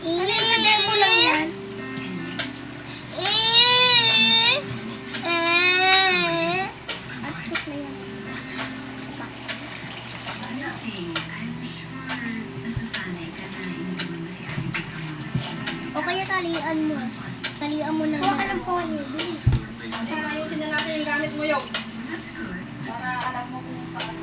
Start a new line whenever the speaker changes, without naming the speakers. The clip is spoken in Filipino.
Iilan mo lang yan. At quick na yan. O kaya talian mo. Talian mo na. Huwag ka ng pony. Bilis.
Para ayusin na natin yung gamit mo yung. Para alam mo kung paano.